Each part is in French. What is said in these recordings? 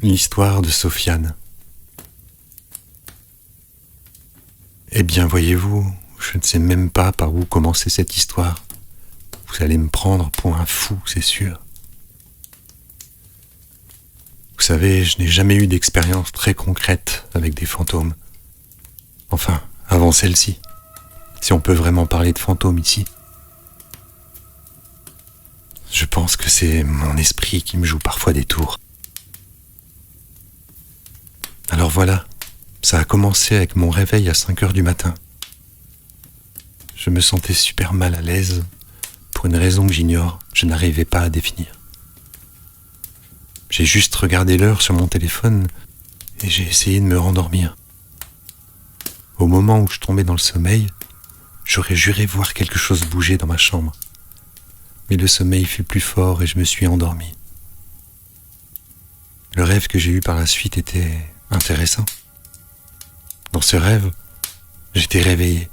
L'histoire de Sofiane. Eh bien, voyez-vous, je ne sais même pas par où commencer cette histoire. Vous allez me prendre pour un fou, c'est sûr. Vous savez, je n'ai jamais eu d'expérience très concrète avec des fantômes. Enfin, avant celle-ci. Si on peut vraiment parler de fantômes ici. Je pense que c'est mon esprit qui me joue parfois des tours. Alors voilà, ça a commencé avec mon réveil à 5h du matin. Je me sentais super mal à l'aise. Pour une raison que j'ignore, je n'arrivais pas à définir. J'ai juste regardé l'heure sur mon téléphone et j'ai essayé de me rendormir. Au moment où je tombais dans le sommeil, j'aurais juré voir quelque chose bouger dans ma chambre. Mais le sommeil fut plus fort et je me suis endormi. Le rêve que j'ai eu par la suite était intéressant. Dans ce rêve, j'étais réveillé,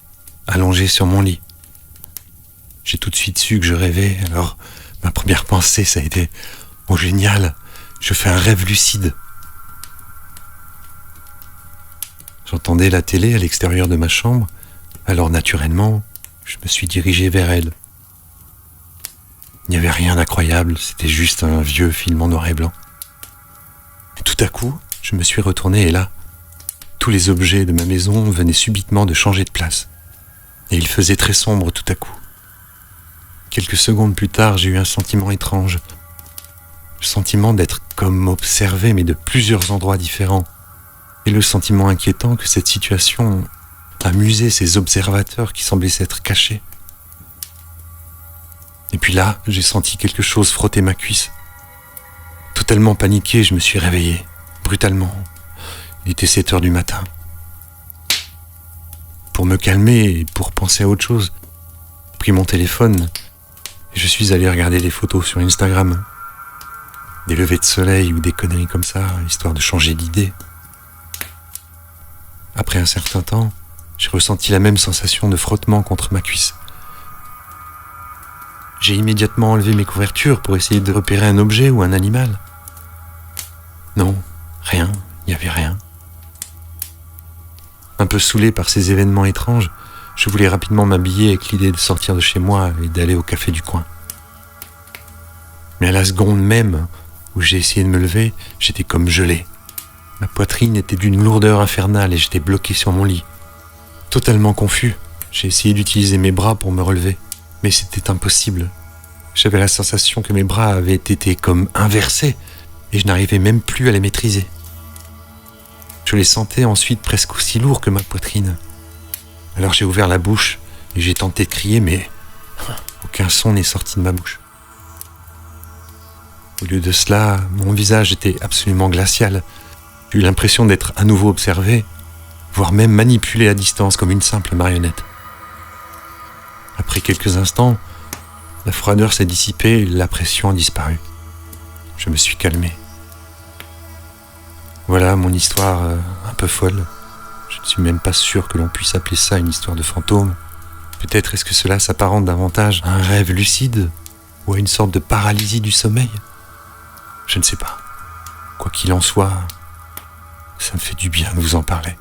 allongé sur mon lit. J'ai tout de suite su que je rêvais, alors ma première pensée, ça a été « Oh génial, je fais un rêve lucide !» J'entendais la télé à l'extérieur de ma chambre, alors naturellement, je me suis dirigé vers elle. Il n'y avait rien d'incroyable, c'était juste un vieux film en noir et blanc. Et tout à coup, je me suis retourné et là, tous les objets de ma maison venaient subitement de changer de place. Et il faisait très sombre tout à coup. Quelques secondes plus tard, j'ai eu un sentiment étrange. Le sentiment d'être comme observé, mais de plusieurs endroits différents. Et le sentiment inquiétant que cette situation amusait ces observateurs qui semblaient s'être cachés. Et puis là, j'ai senti quelque chose frotter ma cuisse. Totalement paniqué, je me suis réveillé, brutalement. Il était 7h du matin. Pour me calmer et pour penser à autre chose, j'ai pris mon téléphone et je suis allé regarder des photos sur Instagram. Des levées de soleil ou des conneries comme ça, histoire de changer d'idée. Après un certain temps, j'ai ressenti la même sensation de frottement contre ma cuisse. J'ai immédiatement enlevé mes couvertures pour essayer de repérer un objet ou un animal. Non, rien, il n'y avait rien. Un peu saoulé par ces événements étranges, je voulais rapidement m'habiller avec l'idée de sortir de chez moi et d'aller au café du coin. Mais à la seconde même où j'ai essayé de me lever, j'étais comme gelé. Ma poitrine était d'une lourdeur infernale et j'étais bloqué sur mon lit. Totalement confus, j'ai essayé d'utiliser mes bras pour me relever, mais c'était impossible. J'avais la sensation que mes bras avaient été comme inversés et je n'arrivais même plus à les maîtriser. Je les sentais ensuite presque aussi lourds que ma poitrine. Alors j'ai ouvert la bouche et j'ai tenté de crier, mais aucun son n'est sorti de ma bouche. Au lieu de cela, mon visage était absolument glacial. J'ai eu l'impression d'être à nouveau observé, voire même manipulé à distance comme une simple marionnette. Après quelques instants, la froideur s'est dissipée et la pression a disparu. Je me suis calmé. Voilà mon histoire un peu folle. Je ne suis même pas sûr que l'on puisse appeler ça une histoire de fantôme. Peut-être est-ce que cela s'apparente davantage à un rêve lucide ou à une sorte de paralysie du sommeil ? Je ne sais pas. Quoi qu'il en soit, ça me fait du bien de vous en parler.